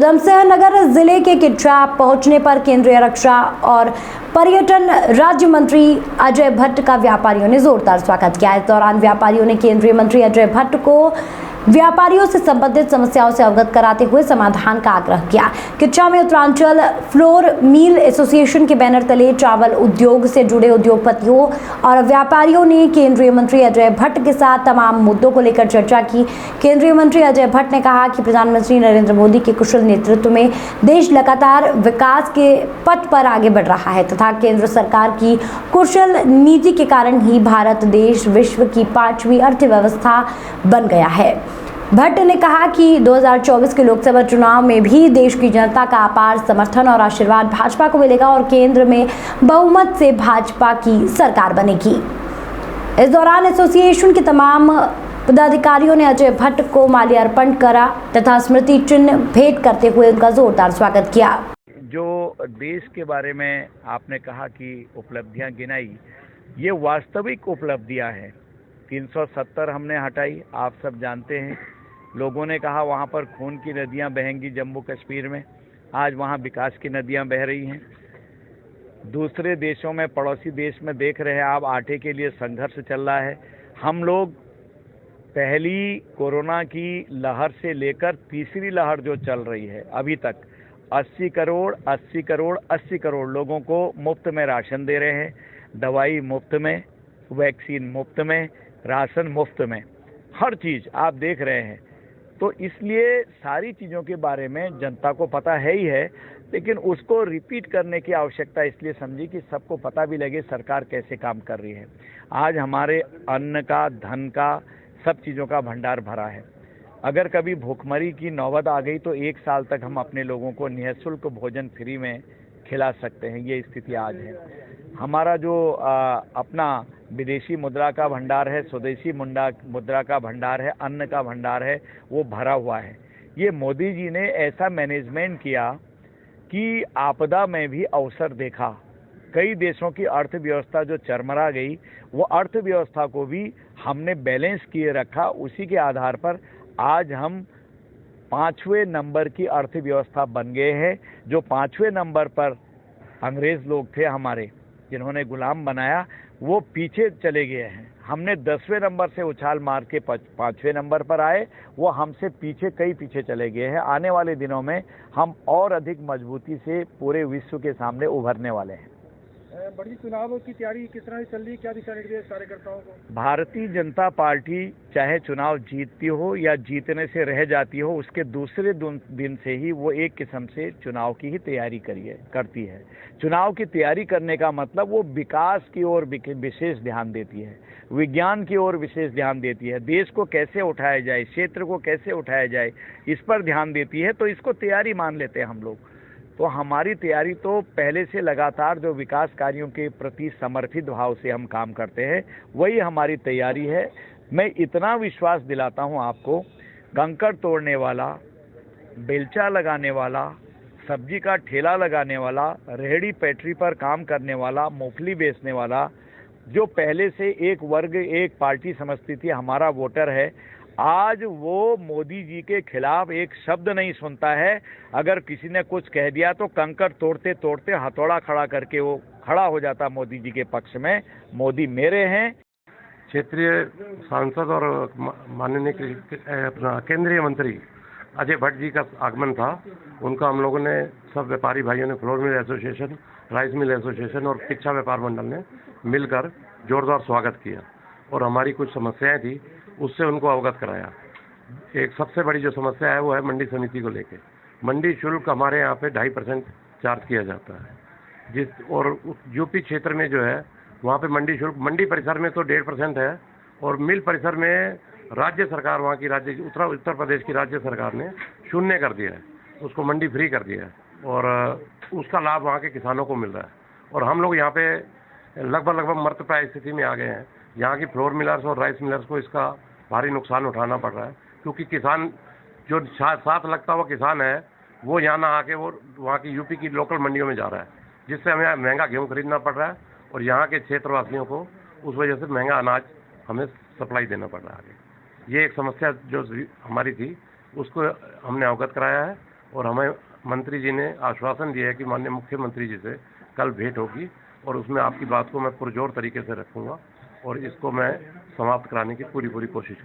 उधमसिंह नगर जिले के किच्चा पहुंचने पर केंद्रीय रक्षा और पर्यटन राज्य मंत्री अजय भट्ट का व्यापारियों ने जोरदार स्वागत किया। इस दौरान व्यापारियों ने केंद्रीय मंत्री अजय भट्ट को व्यापारियों से संबंधित समस्याओं से अवगत कराते हुए समाधान का आग्रह किया। किच्चा में उत्तरांचल फ्लोर मिल एसोसिएशन के बैनर तले चावल उद्योग से जुड़े उद्योगपतियों और व्यापारियों ने केंद्रीय मंत्री अजय भट्ट के साथ तमाम मुद्दों को लेकर चर्चा की। केंद्रीय मंत्री अजय भट्ट ने कहा कि प्रधानमंत्री नरेंद्र मोदी के कुशल नेतृत्व में देश लगातार विकास के पथ पर आगे बढ़ रहा है तथा केंद्र सरकार की कुशल नीति के कारण ही भारत देश विश्व की 5वीं अर्थव्यवस्था बन गया है। भट्ट ने कहा कि 2024 के लोकसभा चुनाव में भी देश की जनता का अपार समर्थन और आशीर्वाद भाजपा को मिलेगा और केंद्र में बहुमत से भाजपा की सरकार बनेगी। इस दौरान एसोसिएशन के तमाम पदाधिकारियों ने अजय भट्ट को माल्यार्पण करा तथा स्मृति चिन्ह भेंट करते हुए उनका जोरदार स्वागत किया। जो देश के बारे में आपने कहा कि उपलब्धियां गिनाई, ये वास्तविक उपलब्धियां हैं। 370 हमने हटाई, आप सब जानते हैं। लोगों ने कहा वहाँ पर खून की नदियाँ बहेंगी जम्मू कश्मीर में, आज वहाँ विकास की नदियाँ बह रही हैं। दूसरे देशों में, पड़ोसी देश में देख रहे हैं आप, आटे के लिए संघर्ष चल रहा है। हम लोग पहली कोरोना की लहर से लेकर तीसरी लहर जो चल रही है अभी तक 80 करोड़ लोगों को मुफ्त में राशन दे रहे हैं, दवाई मुफ्त में, वैक्सीन मुफ्त में, राशन मुफ्त में, हर चीज़ आप देख रहे हैं। तो इसलिए सारी चीज़ों के बारे में जनता को पता है ही है, लेकिन उसको रिपीट करने की आवश्यकता इसलिए समझी कि सबको पता भी लगे सरकार कैसे काम कर रही है। आज हमारे अन्न का, धन का, सब चीज़ों का भंडार भरा है। अगर कभी भूखमरी की नौबत आ गई तो 1 साल तक हम अपने लोगों को निःशुल्क भोजन फ्री में खिला सकते हैं। ये स्थिति आज है। हमारा जो अपना विदेशी मुद्रा का भंडार है, स्वदेशी मुद्रा का भंडार है, अन्न का भंडार है, वो भरा हुआ है। ये मोदी जी ने ऐसा मैनेजमेंट किया कि आपदा में भी अवसर देखा। कई देशों की अर्थव्यवस्था जो चरमरा गई, वो अर्थव्यवस्था को भी हमने बैलेंस किए रखा। उसी के आधार पर आज हम 5वें नंबर की अर्थव्यवस्था बन गए हैं। जो 5वें नंबर पर अंग्रेज लोग थे हमारे, जिन्होंने गुलाम बनाया, वो पीछे चले गए हैं। हमने 10वें नंबर से उछाल मार के 5वें नंबर पर आए, वो हमसे कई पीछे चले गए हैं। आने वाले दिनों में हम और अधिक मजबूती से पूरे विश्व के सामने उभरने वाले हैं। बड़ी चुनाव की तैयारी किस तरह चल रही है, क्या दिशा निर्देश कार्यकर्ताओं को? भारतीय जनता पार्टी चाहे चुनाव जीतती हो या जीतने से रह जाती हो, उसके दूसरे दिन से ही वो एक किस्म से चुनाव की ही तैयारी करती है। चुनाव की तैयारी करने का मतलब वो विकास की ओर विशेष ध्यान देती है, विज्ञान की ओर विशेष ध्यान देती है, देश को कैसे उठाया जाए, क्षेत्र को कैसे उठाया जाए, इस पर ध्यान देती है। तो इसको तैयारी मान लेते हैं हम लोग। तो हमारी तैयारी तो पहले से लगातार जो विकास कार्यों के प्रति समर्पित भाव से हम काम करते हैं, वही हमारी तैयारी है। मैं इतना विश्वास दिलाता हूं आपको, कंकड़ तोड़ने वाला, बेलचा लगाने वाला, सब्जी का ठेला लगाने वाला, रेहड़ी पटरी पर काम करने वाला, मूंगफली बेचने वाला, जो पहले से एक वर्ग, एक पार्टी समझती थी हमारा वोटर है, आज वो मोदी जी के खिलाफ एक शब्द नहीं सुनता है। अगर किसी ने कुछ कह दिया तो कंकड़ तोड़ते तोड़ते हथौड़ा खड़ा करके वो खड़ा हो जाता मोदी जी के पक्ष में। मोदी मेरे हैं। क्षेत्रीय सांसद और माननीय अपना केंद्रीय मंत्री अजय भट्ट जी का आगमन था। उनका हम लोगों ने, सब व्यापारी भाइयों ने, flour mill association, rice mill association और किच्चा व्यापार मंडल ने मिलकर जोरदार स्वागत किया और हमारी कुछ समस्याएं थी उससे उनको अवगत कराया। एक सबसे बड़ी जो समस्या है वो है मंडी समिति को लेके। मंडी शुल्क हमारे यहाँ पे 2.5% चार्ज किया जाता है, और यूपी क्षेत्र में जो है वहाँ पे मंडी शुल्क, मंडी परिसर में तो 1.5% है, और मिल परिसर में राज्य सरकार, वहाँ की उत्तर प्रदेश की राज्य सरकार ने 0 कर दिया है, उसको मंडी फ्री कर दिया है, और उसका लाभ वहाँ के किसानों को मिल रहा है। और हम लोग यहाँ पे लगभग मृतप्राय स्थिति में आ गए हैं। यहाँ की फ्लोर मिलर्स और राइस मिलर्स को इसका भारी नुकसान उठाना पड़ रहा है, क्योंकि किसान जो साथ लगता हुआ किसान है वो यहाँ ना आके वो वहाँ की यूपी की लोकल मंडियों में जा रहा है, जिससे हमें महंगा गेहूँ खरीदना पड़ रहा है, और यहाँ के क्षेत्रवासियों को उस वजह से महंगा अनाज हमें सप्लाई देना पड़ रहा है। ये एक समस्या जो हमारी थी उसको हमने अवगत कराया है, और हमें मंत्री जी ने आश्वासन दिया है कि माननीय मुख्यमंत्री जी से कल भेंट होगी और उसमें आपकी बात को मैं पुरजोर तरीके से रखूंगा और इसको मैं समाप्त कराने की पूरी कोशिश